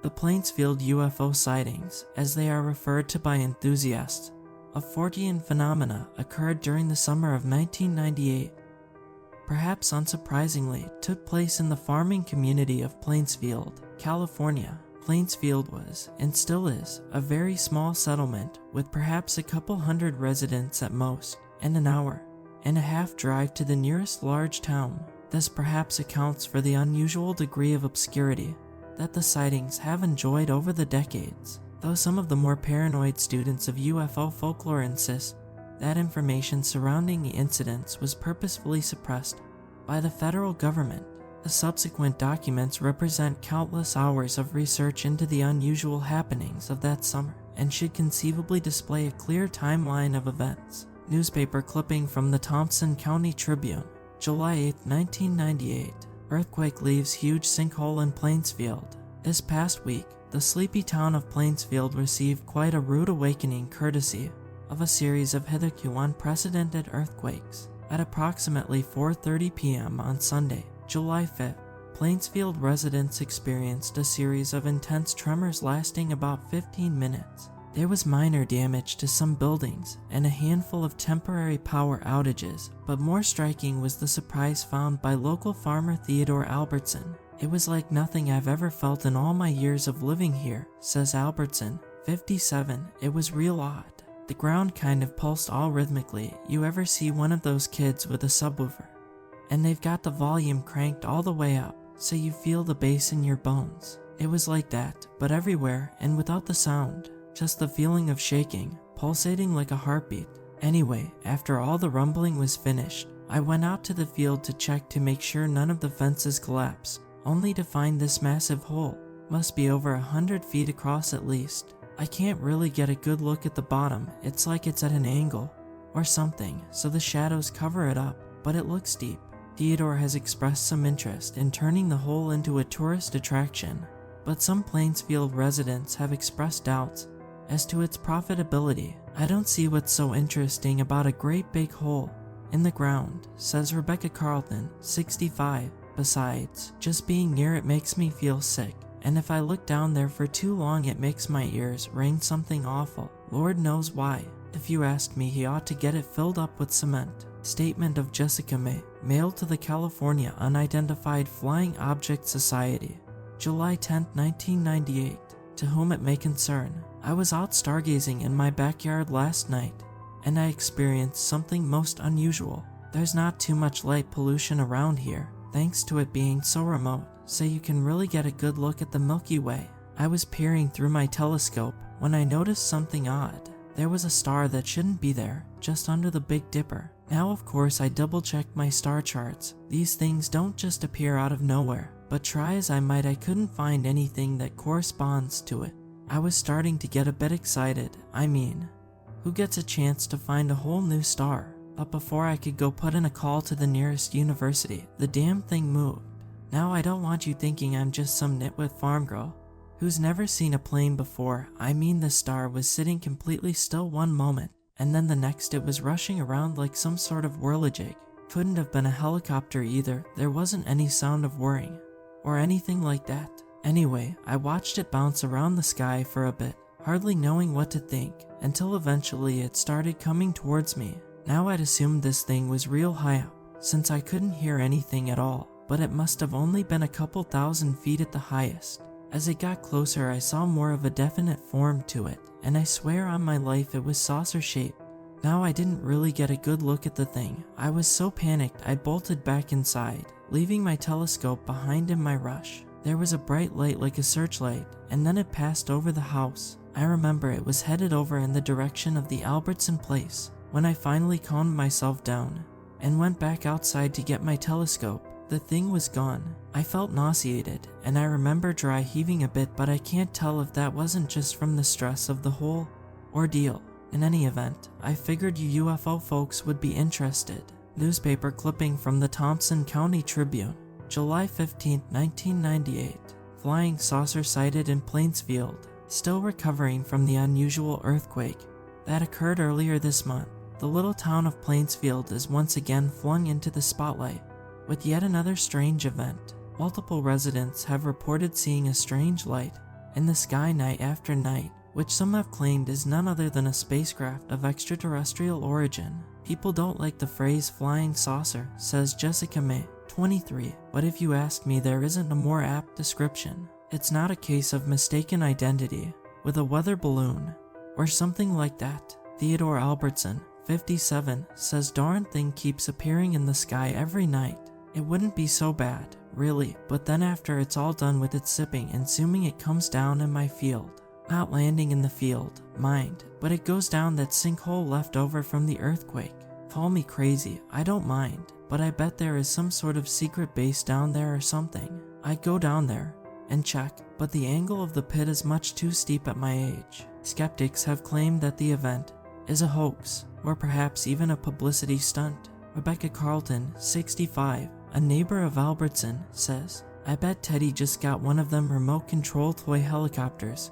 The Plainsfield UFO sightings, as they are referred to by enthusiasts of Fortean phenomena, occurred during the summer of 1998. Perhaps unsurprisingly, took place in the farming community of Plainsfield, California. Plainsfield was, and still is, a very small settlement with perhaps a couple hundred residents at most, and an hour and a half drive to the nearest large town. This perhaps accounts for the unusual degree of obscurity that the sightings have enjoyed over the decades, though some of the more paranoid students of UFO folklore insist that information surrounding the incidents was purposefully suppressed by the federal government. The subsequent documents represent countless hours of research into the unusual happenings of that summer and should conceivably display a clear timeline of events. Newspaper clipping from the Thompson County Tribune, July 8, 1998. Earthquake leaves huge sinkhole in Plainsfield. This past week, the sleepy town of Plainsfield received quite a rude awakening courtesy of a series of hitherto unprecedented earthquakes. At approximately 4:30 p.m. on Sunday, July 5th, Plainsfield residents experienced a series of intense tremors lasting about 15 minutes. There was minor damage to some buildings and a handful of temporary power outages, but more striking was the surprise found by local farmer Theodore Albertson. "It was like nothing I've ever felt in all my years of living here," says Albertson, 57. "It was real odd. The ground kind of pulsed all rhythmically. You ever see one of those kids with a subwoofer, and they've got the volume cranked all the way up so you feel the bass in your bones? It was like that, but everywhere and without the sound. Just the feeling of shaking, pulsating like a heartbeat. Anyway, after all the rumbling was finished, I went out to the field to check to make sure none of the fences collapsed, only to find this massive hole. Must be over 100 feet across at least. I can't really get a good look at the bottom. It's like it's at an angle or something, so the shadows cover it up, but it looks deep." Theodore has expressed some interest in turning the hole into a tourist attraction, but some Plainsfield residents have expressed doubts as to its profitability. "I don't see what's so interesting about a great big hole in the ground," says Rebecca Carlton, 65. "Besides, just being near it makes me feel sick, and if I look down there for too long it makes my ears ring something awful. Lord knows why. If you asked me, he ought to get it filled up with cement." Statement of Jessica May, mailed to the California Unidentified Flying Object Society, July 10, 1998. "To whom it may concern, I was out stargazing in my backyard last night, and I experienced something most unusual. There's not too much light pollution around here, thanks to it being so remote, so you can really get a good look at the Milky Way. I was peering through my telescope when I noticed something odd. There was a star that shouldn't be there, just under the Big Dipper. Now of course I double-checked my star charts. These things don't just appear out of nowhere, but try as I might I couldn't find anything that corresponds to it. I was starting to get a bit excited. I mean, who gets a chance to find a whole new star? But before I could go put in a call to the nearest university, the damn thing moved. Now I don't want you thinking I'm just some nitwit farm girl who's never seen a plane before. I mean, the star was sitting completely still one moment, and then the next it was rushing around like some sort of whirligig. Couldn't have been a helicopter either. There wasn't any sound of whirring or anything like that. Anyway, I watched it bounce around the sky for a bit, hardly knowing what to think, until eventually it started coming towards me. Now I'd assumed this thing was real high up, since I couldn't hear anything at all, but it must have only been a couple thousand feet at the highest. As it got closer I saw more of a definite form to it, and I swear on my life it was saucer-shaped. Now I didn't really get a good look at the thing. I was so panicked I bolted back inside, leaving my telescope behind in my rush. There was a bright light like a searchlight, and then it passed over the house. I remember it was headed over in the direction of the Albertson place. When I finally calmed myself down and went back outside to get my telescope, the thing was gone. I felt nauseated, and I remember dry heaving a bit, but I can't tell if that wasn't just from the stress of the whole ordeal. In any event, I figured you UFO folks would be interested. Newspaper clipping from the Thompson County Tribune, July 15, 1998. Flying saucer sighted in Plainsfield. Still recovering from the unusual earthquake that occurred earlier this month, the little town of Plainsfield is once again flung into the spotlight with yet another strange event. Multiple residents have reported seeing a strange light in the sky night after night, which some have claimed is none other than a spacecraft of extraterrestrial origin. People don't like the phrase flying saucer, says Jessica May, 23, but if you ask me, there isn't a more apt description. It's not a case of mistaken identity with a weather balloon or something like that. Theodore Albertson, 57, says darn thing keeps appearing in the sky every night. It wouldn't be so bad, really, but then after it's all done with its sipping and assuming it comes down in my field. Not landing in the field, mind, but it goes down that sinkhole left over from the earthquake. Call me crazy, I don't mind, but I bet there is some sort of secret base down there or something. I'd go down there and check, but the angle of the pit is much too steep at my age. Skeptics have claimed that the event is a hoax, or perhaps even a publicity stunt. Rebecca Carlton, 65, a neighbor of Albertson, says, I bet Teddy just got one of them remote control toy helicopters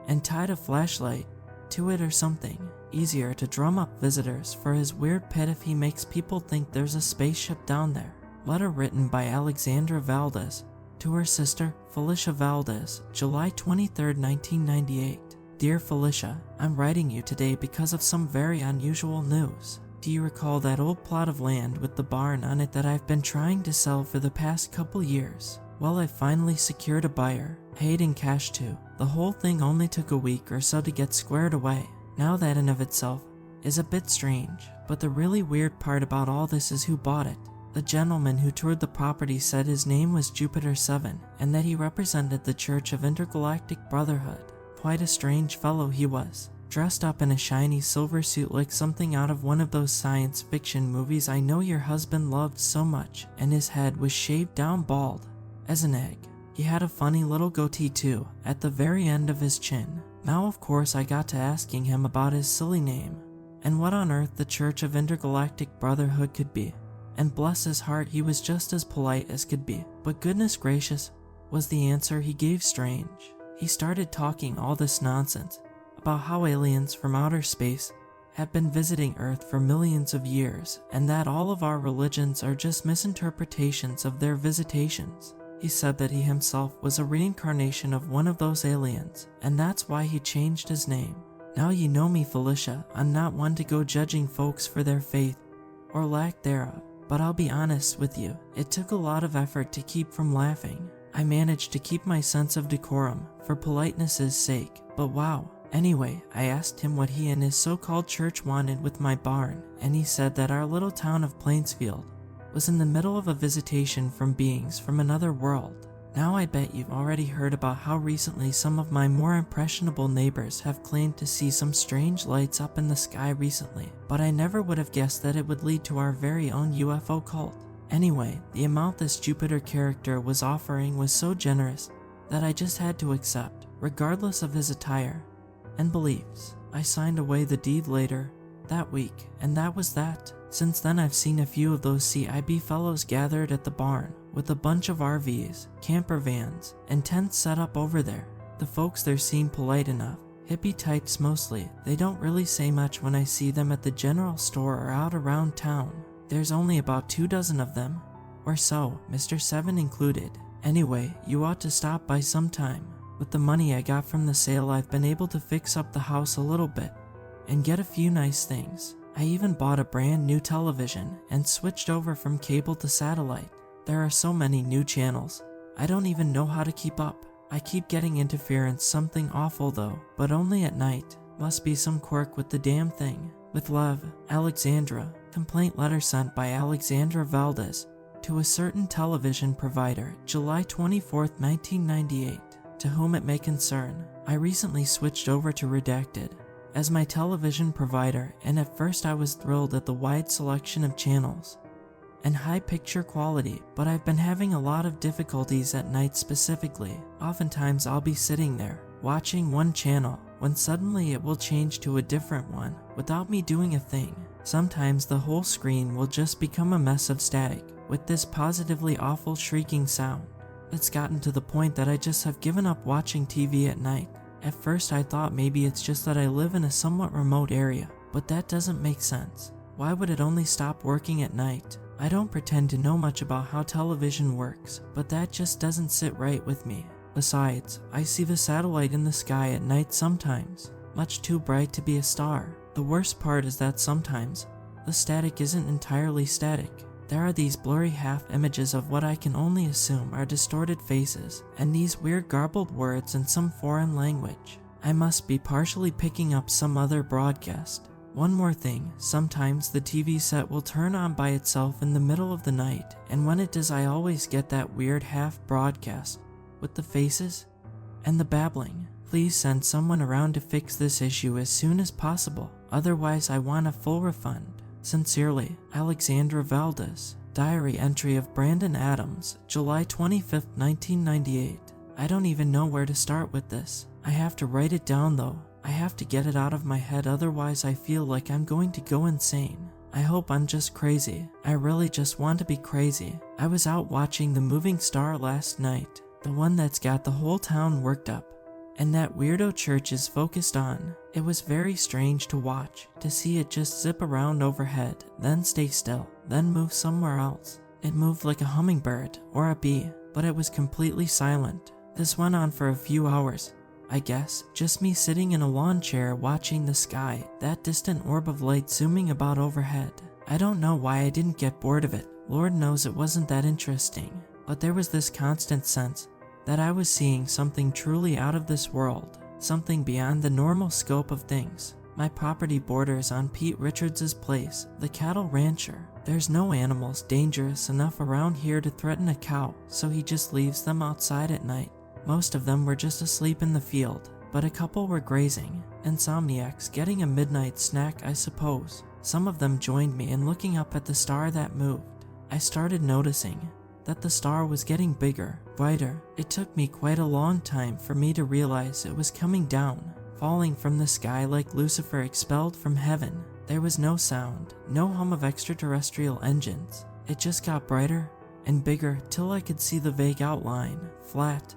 and tied a flashlight to it or something. Easier to drum up visitors for his weird pit if he makes people think there's a spaceship down there. Letter written by Alexandra Valdez to her sister, Felicia Valdez, July 23, 1998. Dear Felicia, I'm writing you today because of some very unusual news. Do you recall that old plot of land with the barn on it that I've been trying to sell for the past couple years? Well, I finally secured a buyer, paid in cash too. The whole thing only took a week or so to get squared away. Now that in of itself is a bit strange, but the really weird part about all this is who bought it. The gentleman who toured the property said his name was Jupiter 7 and that he represented the Church of Intergalactic Brotherhood. Quite a strange fellow he was, dressed up in a shiny silver suit like something out of one of those science fiction movies I know your husband loved so much, and his head was shaved down bald as an egg. He had a funny little goatee too, at the very end of his chin. Now of course I got to asking him about his silly name, and what on earth the Church of Intergalactic Brotherhood could be, and bless his heart he was just as polite as could be, but goodness gracious, was the answer he gave strange. He started talking all this nonsense about how aliens from outer space have been visiting Earth for millions of years, and that all of our religions are just misinterpretations of their visitations. He said that he himself was a reincarnation of one of those aliens, and that's why he changed his name. Now you know me, Felicia, I'm not one to go judging folks for their faith or lack thereof, but I'll be honest with you, it took a lot of effort to keep from laughing. I managed to keep my sense of decorum for politeness' sake, but wow. Anyway, I asked him what he and his so-called church wanted with my barn, and he said that our little town of Plainsfield was in the middle of a visitation from beings from another world. Now I bet you've already heard about how recently some of my more impressionable neighbors have claimed to see some strange lights up in the sky recently, but I never would have guessed that it would lead to our very own UFO cult. Anyway, the amount this Jupiter character was offering was so generous that I just had to accept, regardless of his attire and beliefs. I signed away the deed later that week, and that was that. Since then I've seen a few of those CIB fellows gathered at the barn with a bunch of RVs, camper vans, and tents set up over there. The folks there seem polite enough, hippie types mostly. They don't really say much when I see them at the general store or out around town. There's only about 24 of them, or so, Mr. 7 included. Anyway, you ought to stop by sometime. With the money I got from the sale, I've been able to fix up the house a little bit and get a few nice things. I even bought a brand new television and switched over from cable to satellite. There are so many new channels, I don't even know how to keep up. I keep getting interference, something awful though, but only at night. Must be some quirk with the damn thing. With love, Alexandra. Complaint letter sent by Alexandra Valdez to a certain television provider, July 24, 1998. To whom it may concern, I recently switched over to Redacted as my television provider, and at first I was thrilled at the wide selection of channels and high picture quality, but I've been having a lot of difficulties at night specifically. Oftentimes I'll be sitting there watching one channel when suddenly it will change to a different one without me doing a thing. Sometimes the whole screen will just become a mess of static with this positively awful shrieking sound. It's gotten to the point that I just have given up watching TV at night. At first I thought maybe it's just that I live in a somewhat remote area, but that doesn't make sense. Why would it only stop working at night? I don't pretend to know much about how television works, but that just doesn't sit right with me. Besides, I see the satellite in the sky at night sometimes, much too bright to be a star. The worst part is that sometimes, the static isn't entirely static. There are these blurry half images of what I can only assume are distorted faces, and these weird garbled words in some foreign language. I must be partially picking up some other broadcast. One more thing, sometimes the TV set will turn on by itself in the middle of the night, and when it does I always get that weird half broadcast with the faces and the babbling. Please send someone around to fix this issue as soon as possible, otherwise I want a full refund. Sincerely, Alexandra Valdez. Diary entry of Brandon Adams, July 25, 1998. I don't even know where to start with this. I have to write it down though. I have to get it out of my head, otherwise I feel like I'm going to go insane. I hope I'm just crazy. I really just want to be crazy. I was out watching The Moving Star last night, the one that's got the whole town worked up, and that weirdo church is focused on. It was very strange to watch, to see it just zip around overhead, then stay still, then move somewhere else. It moved like a hummingbird or a bee, but it was completely silent. This went on for a few hours. I guess, just me sitting in a lawn chair watching the sky, that distant orb of light zooming about overhead. I don't know why I didn't get bored of it. Lord knows it wasn't that interesting, but there was this constant sense that I was seeing something truly out of this world, something beyond the normal scope of things. My property borders on Pete Richards's place, the cattle rancher. There's no animals dangerous enough around here to threaten a cow, so he just leaves them outside at night. Most of them were just asleep in the field, but a couple were grazing. Insomniacs getting a midnight snack, I suppose. Some of them joined me in looking up at the star that moved. I started noticing that the star was getting bigger, brighter. It took me quite a long time for me to realize it was coming down, falling from the sky like Lucifer expelled from heaven. There was no sound, no hum of extraterrestrial engines. It just got brighter and bigger till I could see the vague outline, flat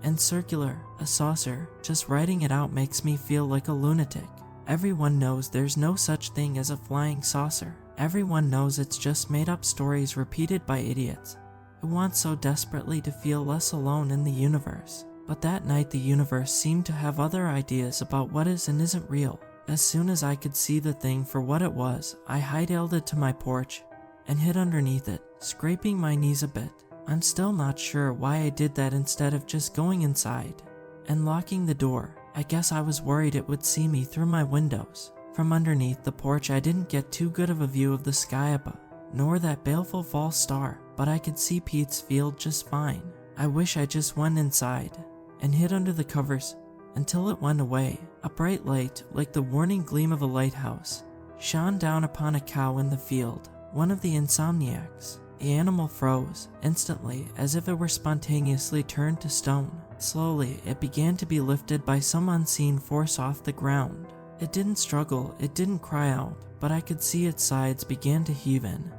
and circular, a saucer. Just writing it out makes me feel like a lunatic. Everyone knows there's no such thing as a flying saucer. Everyone knows it's just made up stories repeated by idiots who want so desperately to feel less alone in the universe. But that night the universe seemed to have other ideas about what is and isn't real. As soon as I could see the thing for what it was, I hightailed it to my porch and hid underneath it, scraping my knees a bit. I'm still not sure why I did that instead of just going inside and locking the door. I guess I was worried it would see me through my windows. From underneath the porch I didn't get too good of a view of the sky above, nor that baleful false star, but I could see Pete's field just fine. I wish I just went inside and hid under the covers until it went away. A bright light, like the warning gleam of a lighthouse, shone down upon a cow in the field, one of the insomniacs. The animal froze instantly, as if it were spontaneously turned to stone. Slowly, it began to be lifted by some unseen force off the ground. It didn't struggle, it didn't cry out, but I could see its sides began to heave in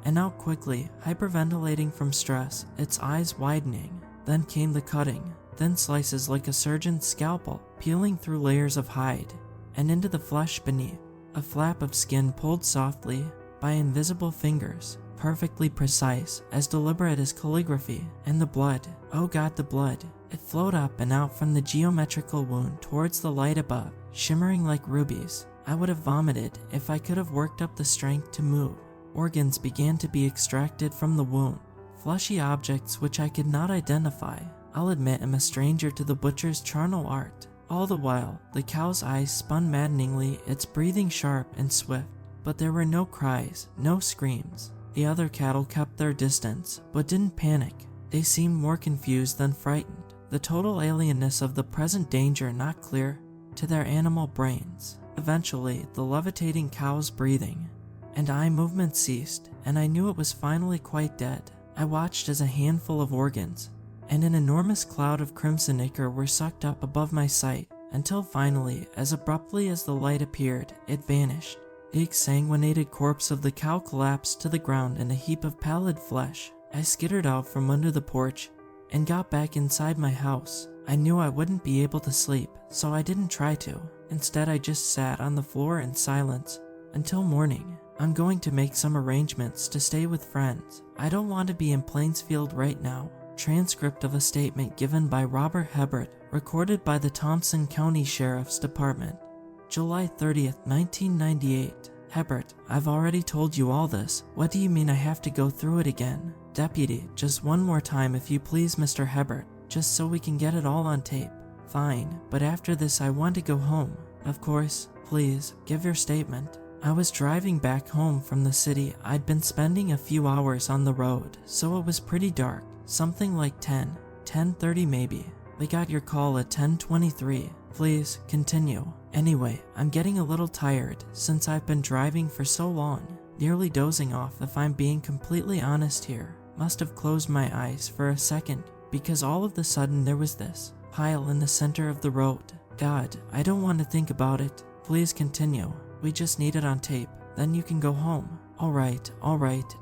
and out quickly, hyperventilating from stress, its eyes widening. Then came the cutting, thin slices like a surgeon's scalpel, peeling through layers of hide and into the flesh beneath. A flap of skin pulled softly by invisible fingers, perfectly precise, as deliberate as calligraphy. And the blood, oh god, the blood. It flowed up and out from the geometrical wound towards the light above, shimmering like rubies. I would have vomited if I could have worked up the strength to move. Organs began to be extracted from the wound, fleshy objects which I could not identify. I'll admit I'm a stranger to the butcher's charnel art. All the while, the cow's eyes spun maddeningly, its breathing sharp and swift, but there were no cries, no screams. The other cattle kept their distance, but didn't panic. They seemed more confused than frightened, the total alienness of the present danger not clear to their animal brains. Eventually, the levitating cow's breathing and eye movement ceased, and I knew it was finally quite dead. I watched as a handful of organs and an enormous cloud of crimson ichor were sucked up above my sight, until finally, as abruptly as the light appeared, it vanished. The exsanguinated corpse of the cow collapsed to the ground in a heap of pallid flesh. I skittered out from under the porch and got back inside my house. I knew I wouldn't be able to sleep, so I didn't try to. Instead, I just sat on the floor in silence until morning. I'm going to make some arrangements to stay with friends. I don't want to be in Plainsfield right now. transcript of a statement given by Robert Hebert, recorded by the Thompson County Sheriff's Department. July 30th, 1998. Hebert, I've already told you all this. What do you mean I have to go through it again? Deputy, just one more time if you please, Mr. Hebert, just so we can get it all on tape. Fine, but after this I want to go home. Of course, please, give your statement. I was driving back home from the city. I'd been spending a few hours on the road, so it was pretty dark. Something like 10:30 maybe. We got your call at 10:23. Please, continue. Anyway, I'm getting a little tired since I've been driving for so long. Nearly dozing off if I'm being completely honest here. Must have closed my eyes for a second because all of a sudden there was this pile in the center of the road. God, I don't want to think about it. Please continue. We just need it on tape. Then you can go home. Alright,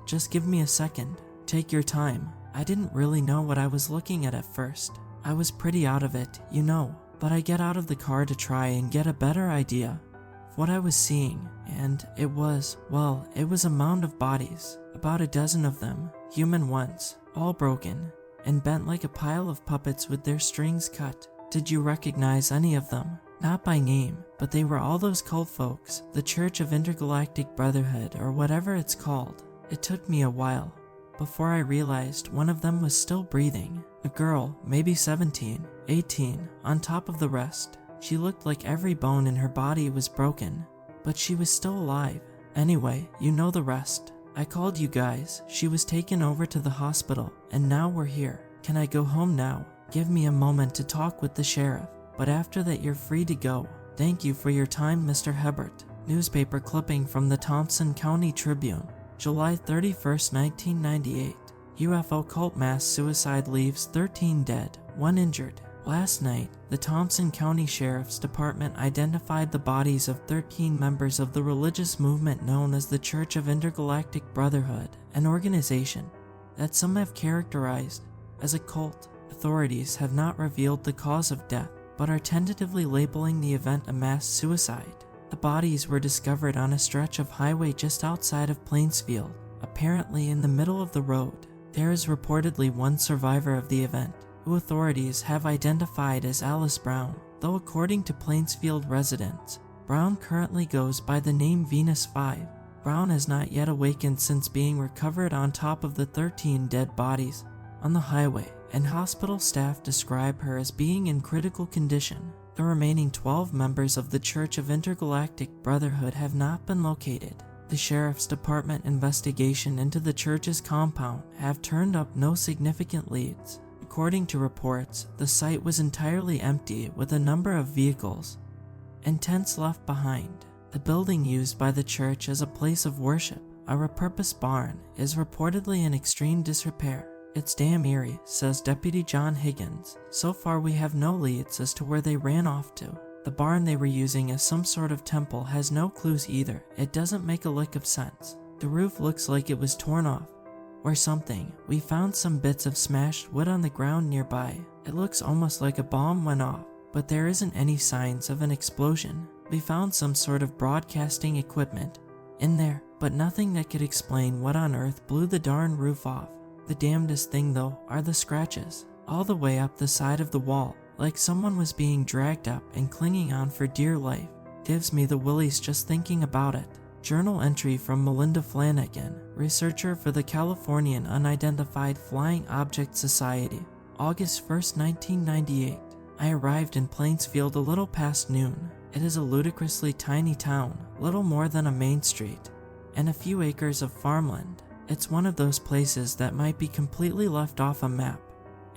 just give me a second. Take your time. I didn't really know what I was looking at first. I was pretty out of it, you know. But I get out of the car to try and get a better idea of what I was seeing, and it was a mound of bodies, about a dozen of them, human ones, all broken, and bent like a pile of puppets with their strings cut. Did you recognize any of them? Not by name, but they were all those cult folks, the Church of Intergalactic Brotherhood, or whatever it's called. It took me a while before I realized one of them was still breathing. A girl, maybe 17, 18, on top of the rest. She looked like every bone in her body was broken, but she was still alive. Anyway, you know the rest. I called you guys. She was taken over to the hospital, and now we're here. Can I go home now? Give me a moment to talk with the sheriff, but after that you're free to go. Thank you for your time, Mr. Hebert. Newspaper clipping from the Thompson County Tribune, July 31st, 1998. UFO cult mass suicide leaves 13 dead, 1 injured. Last night, the Thompson County Sheriff's Department identified the bodies of 13 members of the religious movement known as the Church of Intergalactic Brotherhood, an organization that some have characterized as a cult. Authorities have not revealed the cause of death, but are tentatively labeling the event a mass suicide. The bodies were discovered on a stretch of highway just outside of Plainsfield, apparently in the middle of the road. There is reportedly one survivor of the event, who authorities have identified as Alice Brown, though according to Plainsfield residents, Brown currently goes by the name Venus 5. Brown has not yet awakened since being recovered on top of the 13 dead bodies on the highway, and hospital staff describe her as being in critical condition. The remaining 12 members of the Church of Intergalactic Brotherhood have not been located. The Sheriff's Department investigation into the church's compound have turned up no significant leads. According to reports, the site was entirely empty with a number of vehicles and tents left behind. The building used by the church as a place of worship, a repurposed barn, is reportedly in extreme disrepair. It's damn eerie, says Deputy John Higgins. So far we have no leads as to where they ran off to. The barn they were using as some sort of temple has no clues either. It doesn't make a lick of sense. The roof looks like it was torn off or something. We found some bits of smashed wood on the ground nearby. It looks almost like a bomb went off, but there isn't any signs of an explosion. We found some sort of broadcasting equipment in there, but nothing that could explain what on earth blew the darn roof off. The damnedest thing though are the scratches, all the way up the side of the wall, like someone was being dragged up and clinging on for dear life. Gives me the willies just thinking about it. Journal entry from Melinda Flanagan, researcher for the Californian Unidentified Flying Object Society, August 1st, 1998. I arrived in Plainsfield a little past noon. It is a ludicrously tiny town, little more than a main street, and a few acres of farmland. It's one of those places that might be completely left off a map,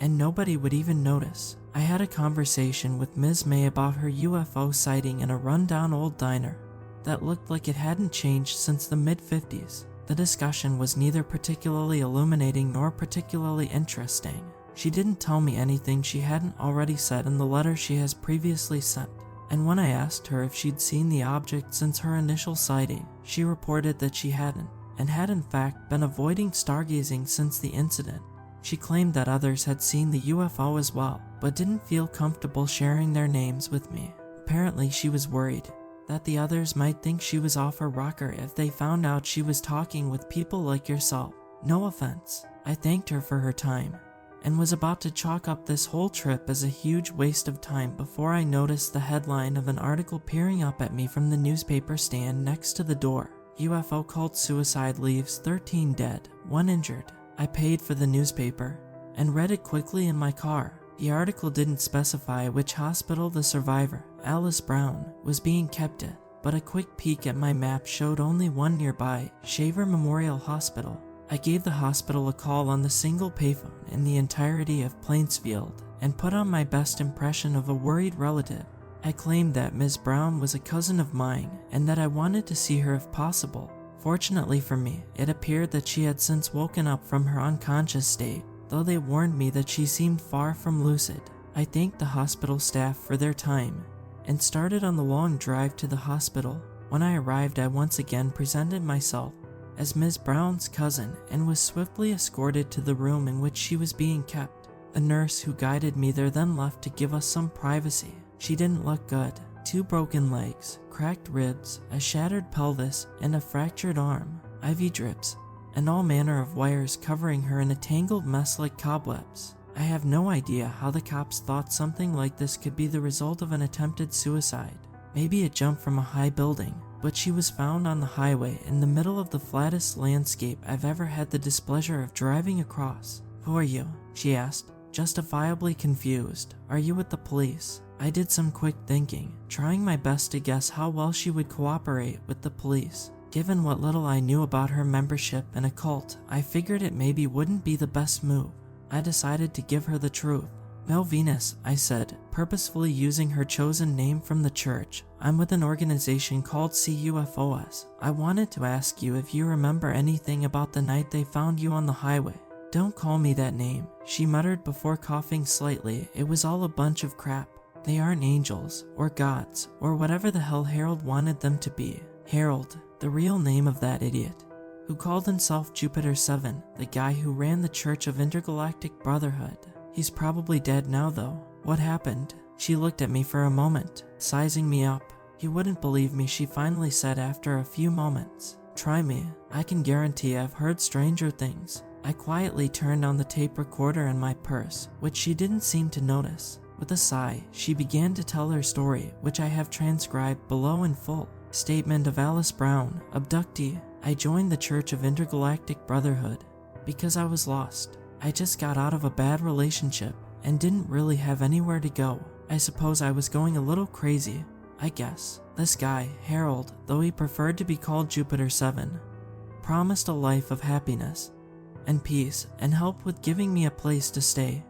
and nobody would even notice. I had a conversation with Ms. May about her UFO sighting in a rundown old diner that looked like it hadn't changed since the mid-50s. The discussion was neither particularly illuminating nor particularly interesting. She didn't tell me anything she hadn't already said in the letter she has previously sent, and when I asked her if she'd seen the object since her initial sighting, she reported that she hadn't, and had in fact been avoiding stargazing since the incident. She claimed that others had seen the UFO as well, but didn't feel comfortable sharing their names with me. Apparently she was worried that the others might think she was off her rocker if they found out she was talking with people like yourself. No offense. I thanked her for her time and was about to chalk up this whole trip as a huge waste of time before I noticed the headline of an article peering up at me from the newspaper stand next to the door. UFO cult suicide leaves 13 dead, 1 injured. I paid for the newspaper and read it quickly in my car. The article didn't specify which hospital the survivor, Alice Brown, was being kept at, but a quick peek at my map showed only one nearby, Shaver Memorial Hospital. I gave the hospital a call on the single payphone in the entirety of Plainsfield and put on my best impression of a worried relative. I claimed that Ms. Brown was a cousin of mine and that I wanted to see her if possible. Fortunately for me, it appeared that she had since woken up from her unconscious state, though they warned me that she seemed far from lucid. I thanked the hospital staff for their time and started on the long drive to the hospital. When I arrived, I once again presented myself as Ms. Brown's cousin and was swiftly escorted to the room in which she was being kept. The nurse who guided me there then left to give us some privacy. She didn't look good. 2 broken legs, cracked ribs, a shattered pelvis, and a fractured arm, IV drips, and all manner of wires covering her in a tangled mess like cobwebs. I have no idea how the cops thought something like this could be the result of an attempted suicide. Maybe a jump from a high building, but she was found on the highway in the middle of the flattest landscape I've ever had the displeasure of driving across. "Who are you?" she asked, justifiably confused. "Are you with the police?" I did some quick thinking, trying my best to guess how well she would cooperate with the police. Given what little I knew about her membership in a cult, I figured it maybe wouldn't be the best move. I decided to give her the truth. "No, Venus," I said, purposefully using her chosen name from the church. "I'm with an organization called CUFOS. I wanted to ask you if you remember anything about the night they found you on the highway." "Don't call me that name," she muttered before coughing slightly. "It was all a bunch of crap. They aren't angels, or gods, or whatever the hell Harold wanted them to be." Harold, the real name of that idiot, who called himself Jupiter 7, the guy who ran the Church of Intergalactic Brotherhood. He's probably dead now though. "What happened?" She looked at me for a moment, sizing me up. "You wouldn't believe me," she finally said after a few moments. "Try me. I can guarantee I've heard stranger things." I quietly turned on the tape recorder in my purse, which she didn't seem to notice. With a sigh, she began to tell her story, which I have transcribed below in full. Statement of Alice Brown, abductee. "I joined the Church of Intergalactic Brotherhood because I was lost. I just got out of a bad relationship and didn't really have anywhere to go. I suppose I was going a little crazy, I guess. This guy, Harold, though he preferred to be called Jupiter 7, promised a life of happiness and peace and help with giving me a place to stay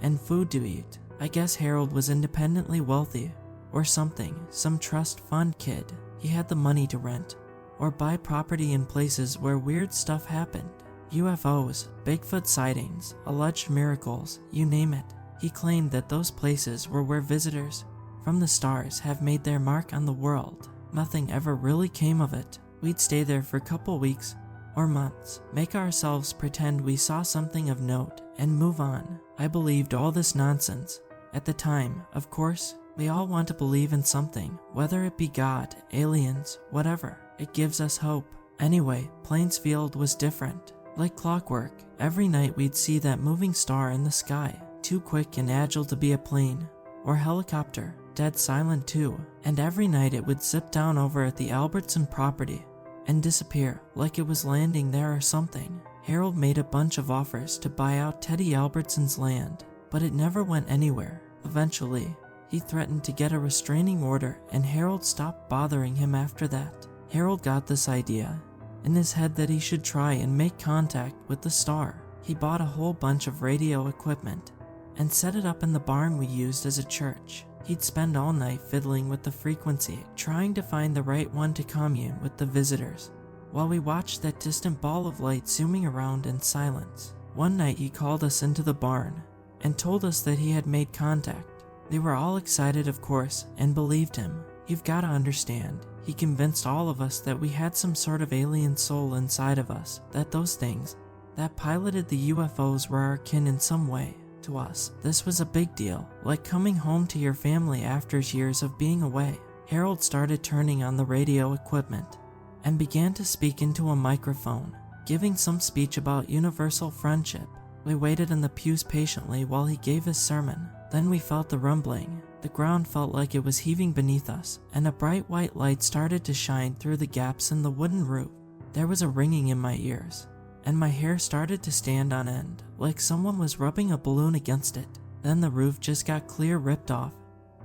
and food to eat. I guess Harold was independently wealthy or something, some trust fund kid. He had the money to rent or buy property in places where weird stuff happened. UFOs, Bigfoot sightings, alleged miracles, you name it. He claimed that those places were where visitors from the stars have made their mark on the world. Nothing ever really came of it. We'd stay there for a couple weeks or months, make ourselves pretend we saw something of note, and move on. I believed all this nonsense. At the time, of course, we all want to believe in something, whether it be God, aliens, whatever. It gives us hope. Anyway, Plainsfield was different. Like clockwork, every night we'd see that moving star in the sky, too quick and agile to be a plane or helicopter, dead silent too, and every night it would zip down over at the Albertson property and disappear like it was landing there or something. Harold made a bunch of offers to buy out Teddy Albertson's land, but it never went anywhere. Eventually, he threatened to get a restraining order and Harold stopped bothering him after that. Harold got this idea in his head that he should try and make contact with the star. He bought a whole bunch of radio equipment and set it up in the barn we used as a church. He'd spend all night fiddling with the frequency, trying to find the right one to commune with the visitors, while we watched that distant ball of light zooming around in silence. One night he called us into the barn and told us that he had made contact. They were all excited, of course, and believed him. You've got to understand, he convinced all of us that we had some sort of alien soul inside of us, that those things that piloted the UFOs were our kin in some way. To us, this was a big deal, like coming home to your family after years of being away. Harold started turning on the radio equipment and began to speak into a microphone, giving some speech about universal friendship We waited in the pews patiently while he gave his sermon. Then we felt the rumbling. The ground felt like it was heaving beneath us, and a bright white light started to shine through the gaps in the wooden roof. There was a ringing in my ears, and my hair started to stand on end, like someone was rubbing a balloon against it. Then the roof just got clear ripped off,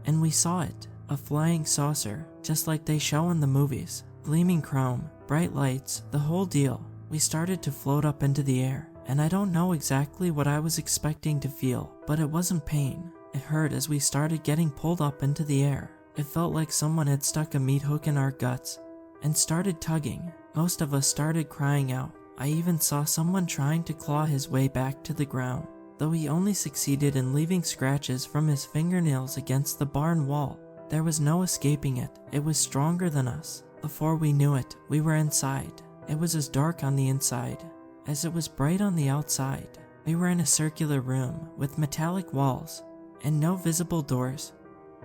and we saw it, a flying saucer, just like they show in the movies. Gleaming chrome, bright lights, the whole deal. We started to float up into the air, and I don't know exactly what I was expecting to feel, but it wasn't pain. It hurt as we started getting pulled up into the air. It felt like someone had stuck a meat hook in our guts and started tugging. Most of us started crying out. I even saw someone trying to claw his way back to the ground, though he only succeeded in leaving scratches from his fingernails against the barn wall. There was no escaping it. It was stronger than us. Before we knew it, we were inside. It was as dark on the inside as it was bright on the outside. We were in a circular room with metallic walls and no visible doors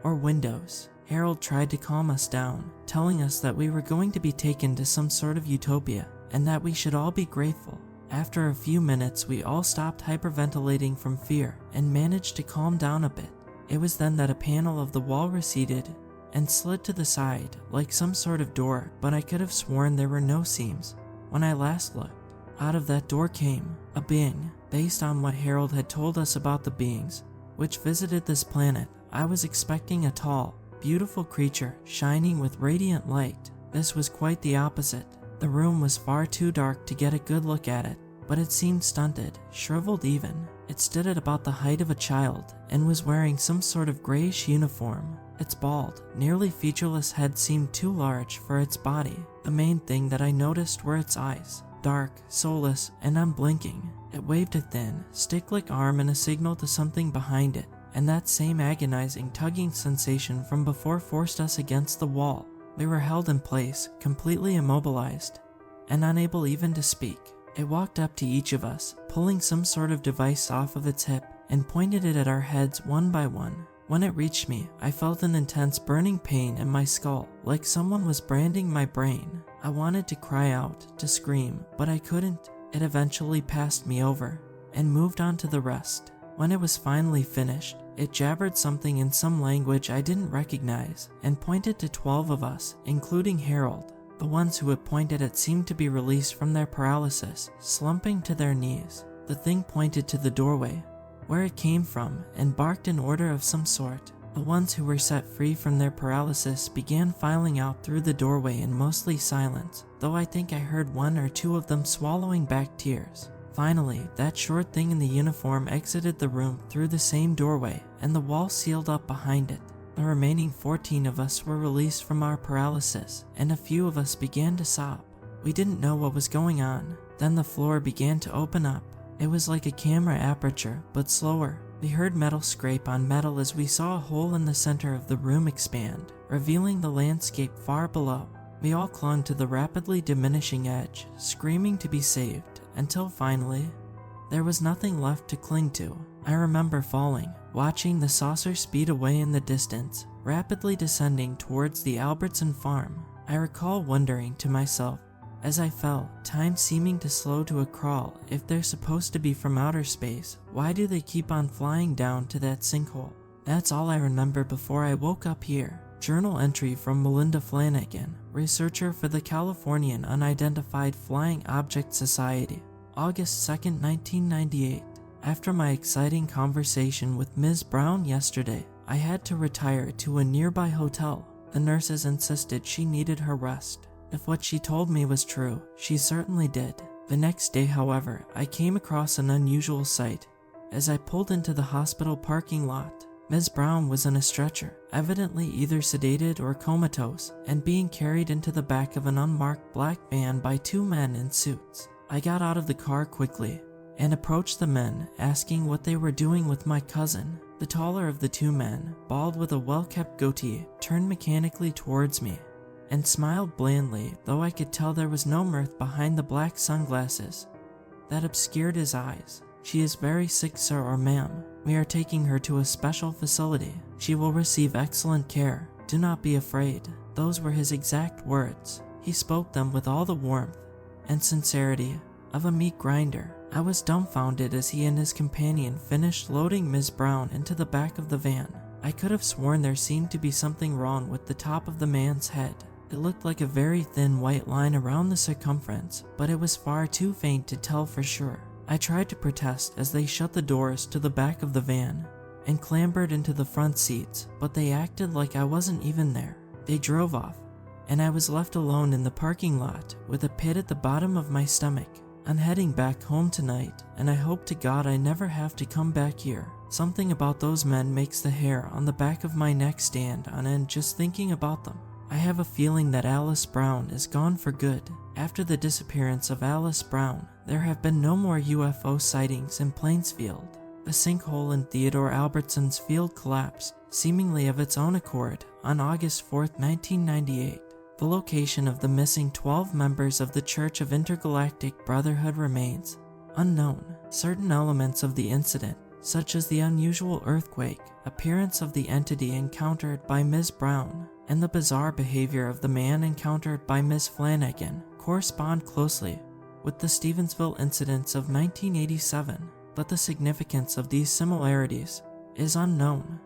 or windows. Harold tried to calm us down, telling us that we were going to be taken to some sort of utopia and that we should all be grateful. After a few minutes, we all stopped hyperventilating from fear and managed to calm down a bit. It was then that a panel of the wall receded and slid to the side like some sort of door, but I could have sworn there were no seams. When I last looked, out of that door came a being. Based on what Harold had told us about the beings which visited this planet, I was expecting a tall, beautiful creature shining with radiant light. This was quite the opposite. The room was far too dark to get a good look at it, but it seemed stunted, shriveled even. It stood at about the height of a child and was wearing some sort of grayish uniform. Its bald, nearly featureless head seemed too large for its body. The main thing that I noticed were its eyes, dark, soulless, and unblinking. It waved a thin, stick-like arm in a signal to something behind it, and that same agonizing tugging sensation from before forced us against the wall. We were held in place, completely immobilized, and unable even to speak. It walked up to each of us, pulling some sort of device off of its hip, and pointed it at our heads one by one. When it reached me, I felt an intense burning pain in my skull, like someone was branding my brain. I wanted to cry out, to scream, but I couldn't. It eventually passed me over, and moved on to the rest. When it was finally finished, it jabbered something in some language I didn't recognize, and pointed to 12 of us, including Harold. The ones who it pointed at seemed to be released from their paralysis, slumping to their knees. The thing pointed to the doorway, where it came from, and barked an order of some sort. The ones who were set free from their paralysis began filing out through the doorway in mostly silence, though I think I heard one or two of them swallowing back tears. Finally, that short thing in the uniform exited the room through the same doorway, and the wall sealed up behind it. The remaining 14 of us were released from our paralysis, and a few of us began to sob. We didn't know what was going on. Then the floor began to open up. It was like a camera aperture, but slower. We heard metal scrape on metal as we saw a hole in the center of the room expand, revealing the landscape far below. We all clung to the rapidly diminishing edge, screaming to be saved, until finally, there was nothing left to cling to. I remember falling, watching the saucer speed away in the distance, rapidly descending towards the Albertson farm. I recall wondering to myself, as I fell, time seeming to slow to a crawl, if they're supposed to be from outer space, why do they keep on flying down to that sinkhole? That's all I remember before I woke up here. Journal entry from Melinda Flanagan, researcher for the Californian Unidentified Flying Object Society, August 2, 1998. After my exciting conversation with Ms. Brown yesterday, I had to retire to a nearby hotel. The nurses insisted she needed her rest. If what she told me was true, she certainly did. The next day, however, I came across an unusual sight. As I pulled into the hospital parking lot, Ms. Brown was in a stretcher, evidently either sedated or comatose, and being carried into the back of an unmarked black van by two men in suits. I got out of the car quickly and approached the men, asking what they were doing with my cousin. The taller of the two men, bald with a well-kept goatee, turned mechanically towards me and smiled blandly, though I could tell there was no mirth behind the black sunglasses that obscured his eyes. "She is very sick, sir or ma'am. We are taking her to a special facility. She will receive excellent care. Do not be afraid." Those were his exact words. He spoke them with all the warmth and sincerity of a meat grinder. I was dumbfounded as he and his companion finished loading Ms. Brown into the back of the van. I could have sworn there seemed to be something wrong with the top of the man's head. It looked like a very thin white line around the circumference, but it was far too faint to tell for sure. I tried to protest as they shut the doors to the back of the van and clambered into the front seats, but they acted like I wasn't even there. They drove off, and I was left alone in the parking lot with a pit at the bottom of my stomach. I'm heading back home tonight, and I hope to God I never have to come back here. Something about those men makes the hair on the back of my neck stand on end just thinking about them. I have a feeling that Alice Brown is gone for good. After the disappearance of Alice Brown, there have been no more UFO sightings in Plainsfield. The sinkhole in Theodore Albertson's field collapsed, seemingly of its own accord, on August 4, 1998. The location of the missing 12 members of the Church of Intergalactic Brotherhood remains unknown. Certain elements of the incident, such as the unusual earthquake, appearance of the entity encountered by Ms. Brown, and the bizarre behavior of the man encountered by Ms. Flanagan, correspond closely with the Stevensville incidents of 1987, but the significance of these similarities is unknown.